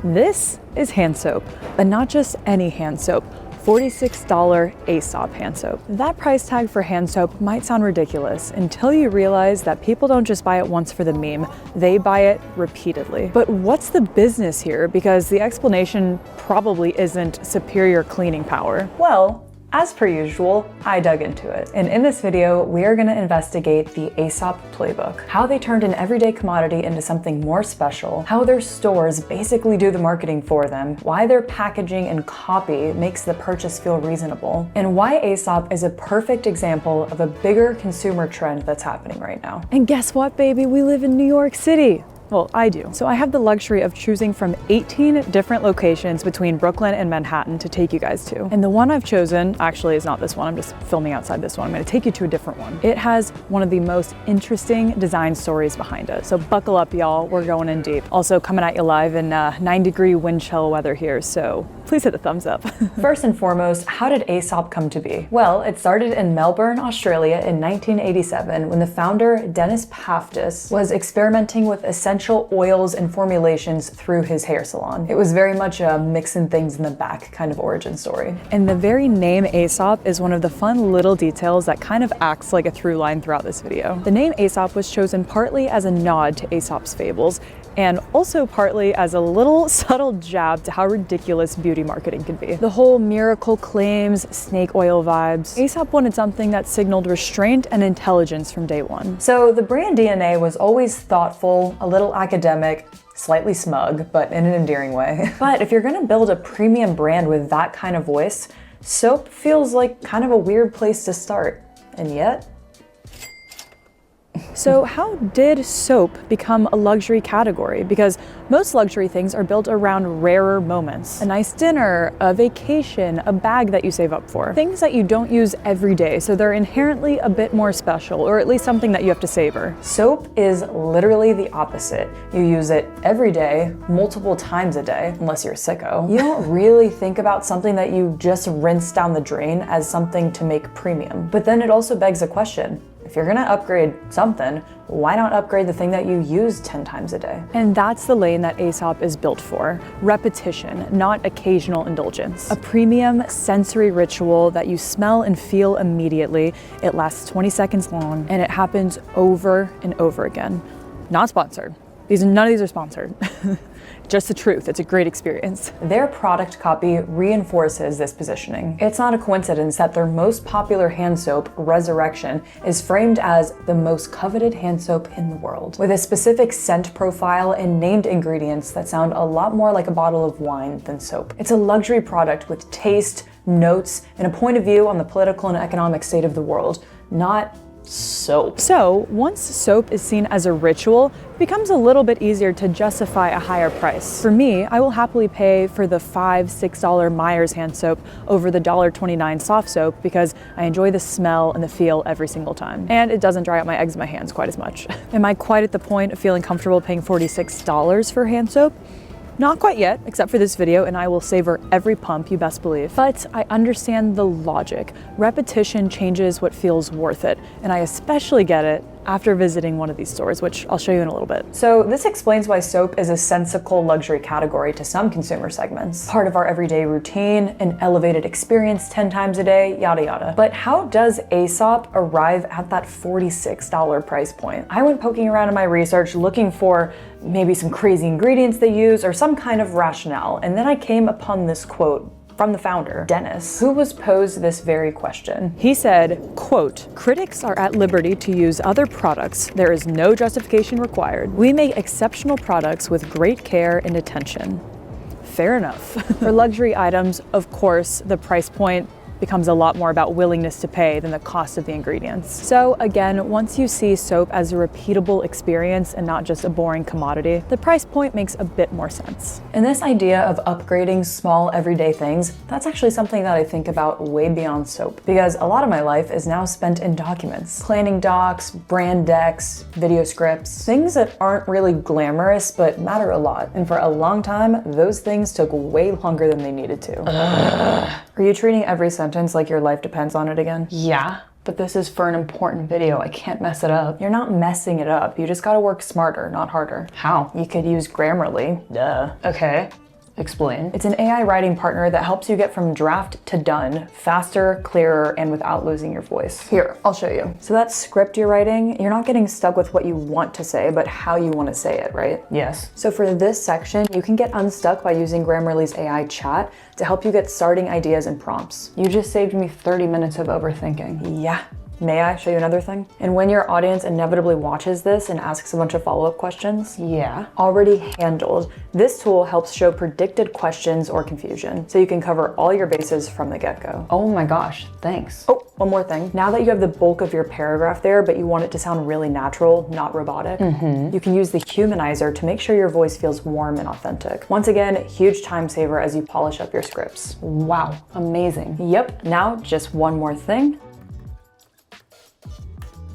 This is hand soap, but not just any hand soap. $46 Aesop hand soap. That price tag for hand soap might sound ridiculous until you realize that people don't just buy it once for the meme, they buy it repeatedly. But what's the business here? Because the explanation probably isn't superior cleaning power. Well, as per usual, I dug into it. And in this video, we are gonna investigate the Aesop playbook, how they turned an everyday commodity into something more special, how their stores basically do the marketing for them, why their packaging and copy makes the purchase feel reasonable, and why Aesop is a perfect example of a bigger consumer trend that's happening right now. And guess what, baby? We live in New York City. Well, I do. So I have the luxury of choosing from 18 different locations between Brooklyn and Manhattan to take you guys to. And the one I've chosen actually is not this one. I'm just filming outside this one. I'm gonna take you to a different one. It has one of the most interesting design stories behind it. So buckle up, y'all. We're going in deep. Also coming at you live in 9-degree wind chill weather here. So please hit the thumbs up. First and foremost, how did Aesop come to be? Well, it started in Melbourne, Australia in 1987 when the founder, Dennis Paftis, was experimenting with essential oils and formulations through his hair salon. It was very much a mixing things in the back kind of origin story. And the very name Aesop is one of the fun little details that kind of acts like a through line throughout this video. The name Aesop was chosen partly as a nod to Aesop's fables, and also partly as a little subtle jab to how ridiculous beauty marketing can be. The whole miracle claims, snake oil vibes. Aesop wanted something that signaled restraint and intelligence from day one. So the brand DNA was always thoughtful, a little academic, slightly smug, but in an endearing way. But if you're gonna build a premium brand with that kind of voice, soap feels like kind of a weird place to start. And yet, so how did soap become a luxury category? Because most luxury things are built around rarer moments. A nice dinner, a vacation, a bag that you save up for. Things that you don't use every day, so they're inherently a bit more special, or at least something that you have to savor. Soap is literally the opposite. You use it every day, multiple times a day, unless you're a sicko. You don't really think about something that you just rinse down the drain as something to make premium. But then it also begs a question. If you're gonna upgrade something, why not upgrade the thing that you use 10 times a day? And that's the lane that Aesop is built for. Repetition, not occasional indulgence. A premium sensory ritual that you smell and feel immediately. It lasts 20 seconds long, and it happens over and over again. Not sponsored. None of these are sponsored. Just the truth, it's a great experience. Their product copy reinforces this positioning. It's not a coincidence that their most popular hand soap, Resurrection, is framed as the most coveted hand soap in the world, with a specific scent profile and named ingredients that sound a lot more like a bottle of wine than soap. It's a luxury product with taste, notes, and a point of view on the political and economic state of the world, not soap. So once soap is seen as a ritual, it becomes a little bit easier to justify a higher price. For me, I will happily pay for the $5, $6 Myers hand soap over the $1.29 soft soap because I enjoy the smell and the feel every single time. And it doesn't dry out my eczema hands quite as much. Am I quite at the point of feeling comfortable paying $46 for hand soap? Not quite yet, except for this video, and I will savor every pump, you best believe. But I understand the logic. Repetition changes what feels worth it, and I especially get it after visiting one of these stores, which I'll show you in a little bit. So this explains why soap is a sensical luxury category to some consumer segments. Part of our everyday routine, an elevated experience 10 times a day, yada yada. But how does Aesop arrive at that $46 price point? I went poking around in my research looking for maybe some crazy ingredients they use or some kind of rationale, and then I came upon this quote from the founder, Dennis, who was posed this very question. He said, quote, "Critics are at liberty to use other products. There is no justification required. We make exceptional products with great care and attention." Fair enough. For luxury items, of course, the price point becomes a lot more about willingness to pay than the cost of the ingredients. So again, once you see soap as a repeatable experience and not just a boring commodity, the price point makes a bit more sense. And this idea of upgrading small everyday things, that's actually something that I think about way beyond soap, because a lot of my life is now spent in documents. Planning docs, brand decks, video scripts, things that aren't really glamorous but matter a lot. And for a long time, those things took way longer than they needed to. Are you treating every sentence like your life depends on it again? Yeah, but this is for an important video. I can't mess it up. You're not messing it up. You just gotta work smarter, not harder. How? You could use Grammarly. Duh. Okay. Explain. It's an AI writing partner that helps you get from draft to done faster, clearer, and without losing your voice. Here, I'll show you. So that script you're writing, you're not getting stuck with what you want to say, but how you want to say it, right? Yes. So for this section, you can get unstuck by using Grammarly's AI chat to help you get starting ideas and prompts. You just saved me 30 minutes of overthinking. Yeah. May I show you another thing? And when your audience inevitably watches this and asks a bunch of follow-up questions, Yeah. already handled, this tool helps show predicted questions or confusion, so you can cover all your bases from the get-go. Oh my gosh, thanks. Oh, one more thing. Now that you have the bulk of your paragraph there, but you want it to sound really natural, not robotic, you can use the humanizer to make sure your voice feels warm and authentic. Once again, huge time saver as you polish up your scripts. Wow, amazing. Yep, now just one more thing.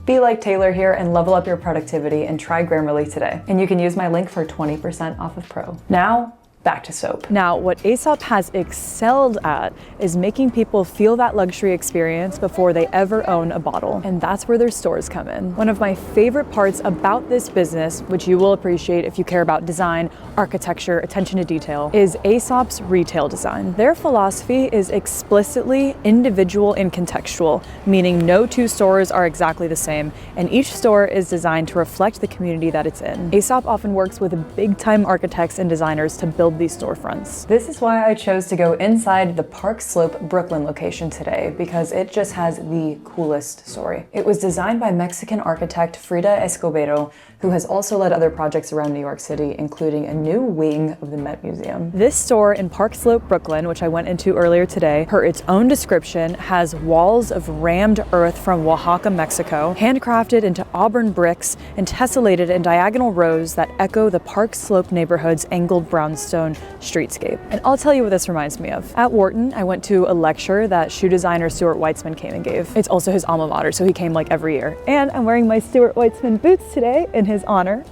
Be like Taylor here and level up your productivity and try Grammarly today. And you can use my link for 20% off of Pro. Now, back to soap. Now, what Aesop has excelled at is making people feel that luxury experience before they ever own a bottle. And that's where their stores come in. One of my favorite parts about this business, which you will appreciate if you care about design, architecture, attention to detail, is Aesop's retail design. Their philosophy is explicitly individual and contextual, meaning no two stores are exactly the same, and each store is designed to reflect the community that it's in. Aesop often works with big-time architects and designers to build these storefronts. This is why I chose to go inside the Park Slope, Brooklyn location today, because it just has the coolest story. It was designed by Mexican architect Frida Escobedo, who has also led other projects around New York City, including a new wing of the Met Museum. This store in Park Slope, Brooklyn, which I went into earlier today, per its own description, has walls of rammed earth from Oaxaca, Mexico, handcrafted into auburn bricks and tessellated in diagonal rows that echo the Park Slope neighborhood's angled brownstone streetscape. And I'll tell you what this reminds me of. At Wharton, I went to a lecture that shoe designer Stuart Weitzman came and gave. It's also his alma mater, so he came like every year. And I'm wearing my Stuart Weitzman boots today in his honor.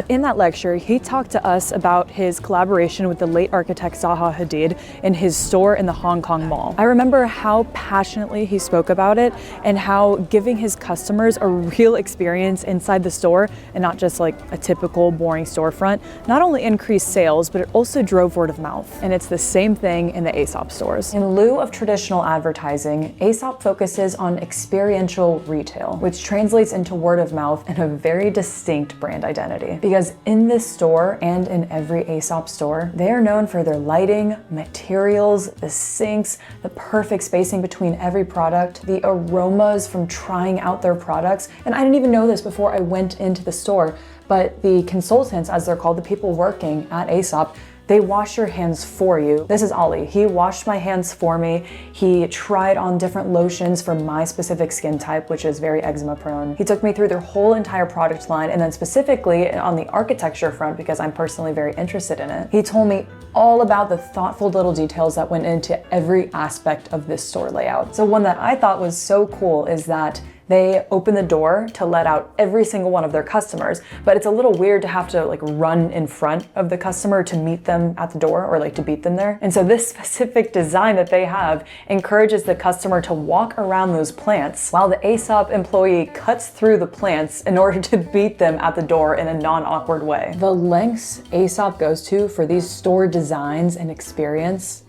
In that lecture, he talked to us about his collaboration with the late architect Zaha Hadid in his store in the Hong Kong Mall. I remember how passionately he spoke about it and how giving his customers a real experience inside the store and not just like a typical boring storefront not only increased sales, but it also drove word of mouth. And it's the same thing in the Aesop stores. In lieu of traditional advertising, Aesop focuses on experiential retail, which translates into word of mouth and a very distinct brand identity. Because in this store and in every Aesop store, they are known for their lighting, materials, the sinks, the perfect spacing between every product, the aromas from trying out their products. And I didn't even know this before I went into the store, but the consultants, as they're called, the people working at Aesop, they wash your hands for you. This is Ollie. He washed my hands for me. He tried on different lotions for my specific skin type, which is very eczema prone. He took me through their whole entire product line, and then specifically on the architecture front, because I'm personally very interested in it, he told me all about the thoughtful little details that went into every aspect of this store layout. So one that I thought was so cool is that they open the door to let out every single one of their customers, but it's a little weird to have to like run in front of the customer to meet them at the door or like to beat them there. And so this specific design that they have encourages the customer to walk around those plants while the Aesop employee cuts through the plants in order to beat them at the door in a non-awkward way. The lengths Aesop goes to for these store designs and experience,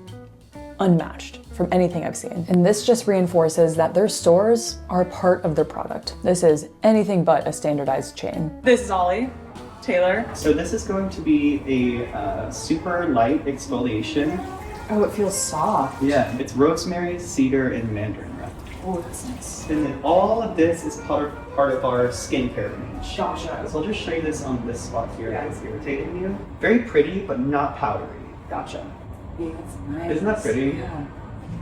unmatched from anything I've seen. And this just reinforces that their stores are a part of their product. This is anything but a standardized chain. This is Ollie. Taylor. So this is going to be a super light exfoliation. Oh, it feels soft. Yeah, it's rosemary, cedar, and mandarin root. Oh, that's nice. And then all of this is part of our skincare range. Gotcha. So I'll just show you this on this spot here Yeah. that's irritating you. Very pretty, but not powdery. Gotcha. Yeah, that's nice. Isn't that pretty? Yeah.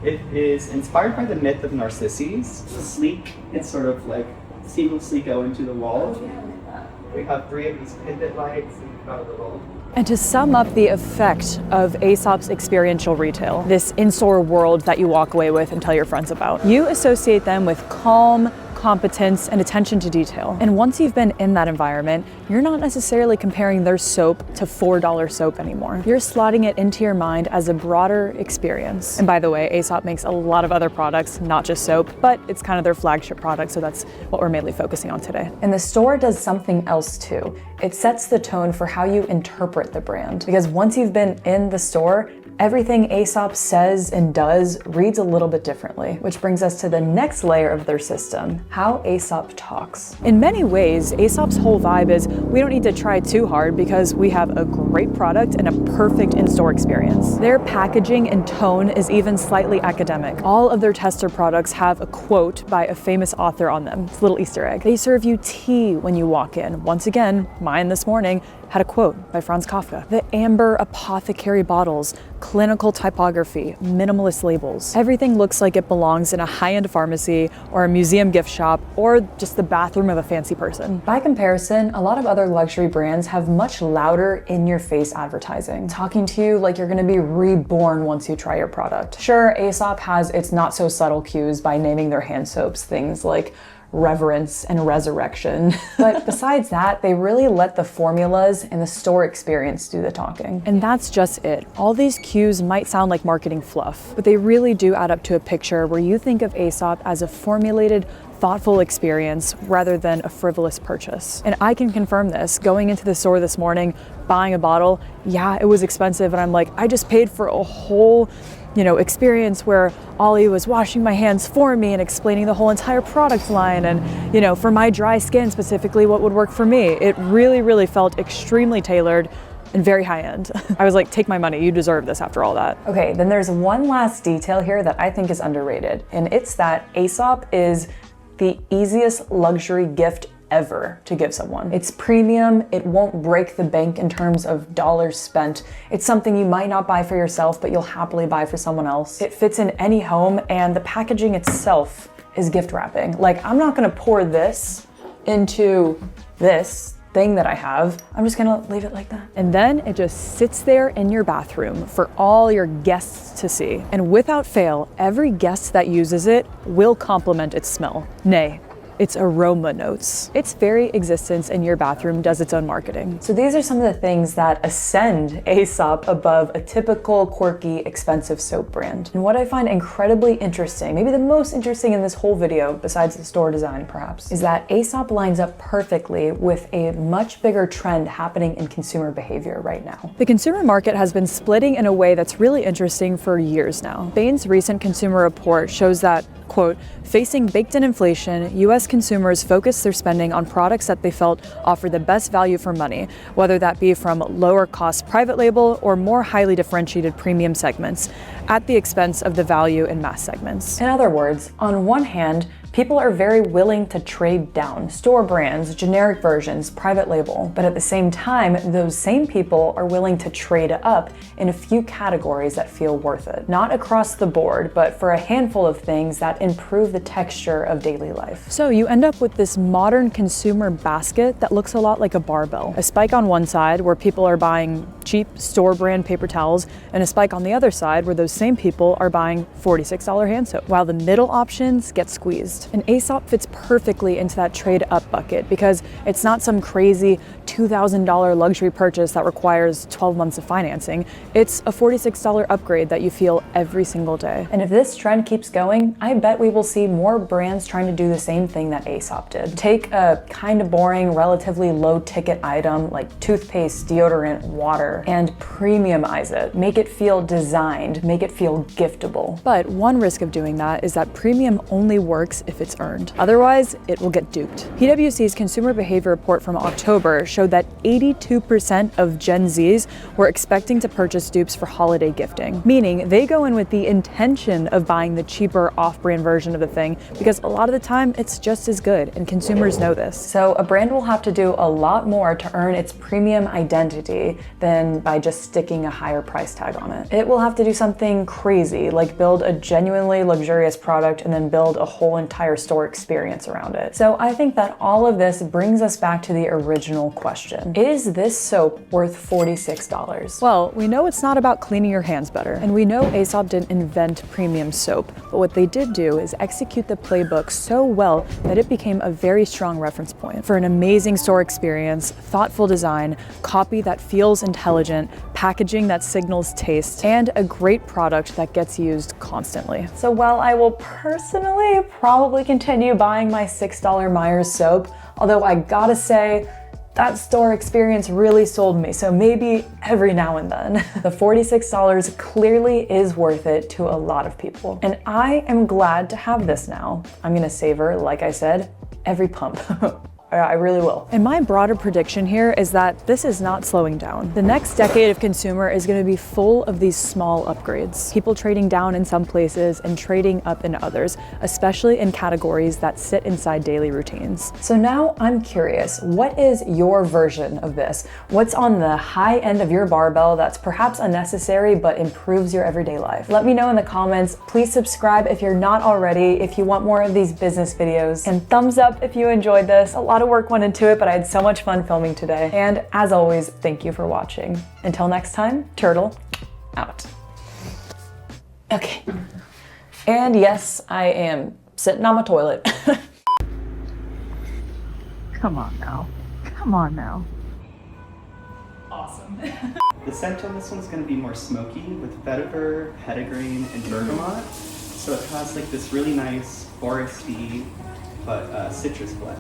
It is inspired by the myth of Narcissus. It's sleek and sort of like seamlessly go into the wall. Oh, yeah, I like that. We have 3 of these pivot lights and we've got a little. And to sum up the effect of Aesop's experiential retail, this in-store world that you walk away with and tell your friends about, you associate them with calm, competence, and attention to detail. And once you've been in that environment, you're not necessarily comparing their soap to $4 soap anymore. You're slotting it into your mind as a broader experience. And by the way, Aesop makes a lot of other products, not just soap, but it's kind of their flagship product, so that's what we're mainly focusing on today. And the store does something else too. It sets the tone for how you interpret the brand. Because once you've been in the store, everything Aesop says and does reads a little bit differently, which brings us to the next layer of their system, how Aesop talks. In many ways, Aesop's whole vibe is we don't need to try too hard because we have a great product and a perfect in-store experience. Their packaging and tone is even slightly academic. All of their tester products have a quote by a famous author on them. It's a little Easter egg. They serve you tea when you walk in. Once again, mine this morning had a quote by Franz Kafka. The amber apothecary bottles, clinical typography, minimalist labels. Everything looks like it belongs in a high-end pharmacy or a museum gift shop or just the bathroom of a fancy person. By comparison, a lot of other luxury brands have much louder in-your-face advertising, talking to you like you're gonna be reborn once you try your product. Sure, Aesop has its not-so-subtle cues by naming their hand soaps things like reverence and resurrection. But besides that, they really let the formulas and the store experience do the talking. And that's just it. All these cues might sound like marketing fluff, but they really do add up to a picture where you think of Aesop as a formulated, thoughtful experience rather than a frivolous purchase. And I can confirm this. Going into the store this morning, buying a bottle, yeah, it was expensive, and I'm like, I just paid for a whole experience where Ollie was washing my hands for me and explaining the whole entire product line and, for my dry skin specifically, what would work for me. It really, really felt extremely tailored and very high end. I was like, take my money, you deserve this after all that. Okay, then there's one last detail here that I think is underrated, and it's that Aesop is the easiest luxury gift ever to give someone. It's premium, it won't break the bank in terms of dollars spent. It's something you might not buy for yourself, but you'll happily buy for someone else. It fits in any home, and the packaging itself is gift wrapping. Like, I'm not gonna pour this into this thing that I have. I'm just gonna leave it like that. And then it just sits there in your bathroom for all your guests to see. And without fail, every guest that uses it will compliment its smell. Nay, its aroma notes. Its very existence in your bathroom does its own marketing. So these are some of the things that ascend Aesop above a typical, quirky, expensive soap brand. And what I find incredibly interesting, maybe the most interesting in this whole video, besides the store design perhaps, is that Aesop lines up perfectly with a much bigger trend happening in consumer behavior right now. The consumer market has been splitting in a way that's really interesting for years now. Bain's recent consumer report shows that, quote, facing baked-in inflation, U.S. consumers focused their spending on products that they felt offered the best value for money, whether that be from lower-cost private label or more highly differentiated premium segments, at the expense of the value and mass segments. In other words, on one hand, people are very willing to trade down, store brands, generic versions, private label. But at the same time, those same people are willing to trade up in a few categories that feel worth it. Not across the board, but for a handful of things that improve the texture of daily life. So you end up with this modern consumer basket that looks a lot like a barbell. A spike on one side where people are buying cheap store brand paper towels, and a spike on the other side where those same people are buying $46 hand soap, while the middle options get squeezed. And Aesop fits perfectly into that trade up bucket because it's not some crazy $2,000 luxury purchase that requires 12 months of financing. It's a $46 upgrade that you feel every single day. And if this trend keeps going, I bet we will see more brands trying to do the same thing that Aesop did. Take a kind of boring, relatively low ticket item like toothpaste, deodorant, water, and premiumize it. Make it feel designed, make it feel giftable. But one risk of doing that is that premium only works if it's earned. Otherwise, it will get duped. PwC's consumer behavior report from October showed that 82% of Gen Zs were expecting to purchase dupes for holiday gifting, meaning they go in with the intention of buying the cheaper off-brand version of the thing because a lot of the time it's just as good, and consumers know this. So a brand will have to do a lot more to earn its premium identity than by just sticking a higher price tag on it. It will have to do something crazy, like build a genuinely luxurious product and then build a whole entire store experience around it. So I think that all of this brings us back to the original question. question. Is this soap worth $46? Well, we know it's not about cleaning your hands better, and we know Aesop didn't invent premium soap, but what they did do is execute the playbook so well that it became a very strong reference point for an amazing store experience, thoughtful design, copy that feels intelligent, packaging that signals taste, and a great product that gets used constantly. So while I will personally probably continue buying my $6 Myers soap, although I gotta say, that store experience really sold me, so maybe every now and then. The $46 clearly is worth it to a lot of people. And I am glad to have this now. I'm gonna savor, like I said, every pump. I really will. And my broader prediction here is that this is not slowing down. The next decade of consumer is going to be full of these small upgrades. People trading down in some places and trading up in others, especially in categories that sit inside daily routines. So now I'm curious, what is your version of this? What's on the high end of your barbell that's perhaps unnecessary but improves your everyday life? Let me know in the comments. Please subscribe if you're not already, if you want more of these business videos, and thumbs up if you enjoyed this. A lot of work went into it, but I had so much fun filming today. And as always, thank you for watching. Until next time, Turtle out. Okay. And yes, I am sitting on my toilet. Come on now. Come on now. Awesome. The scent on this one's going to be more smoky with vetiver, petitgrain, and bergamot. So it has like this really nice foresty but citrus blend.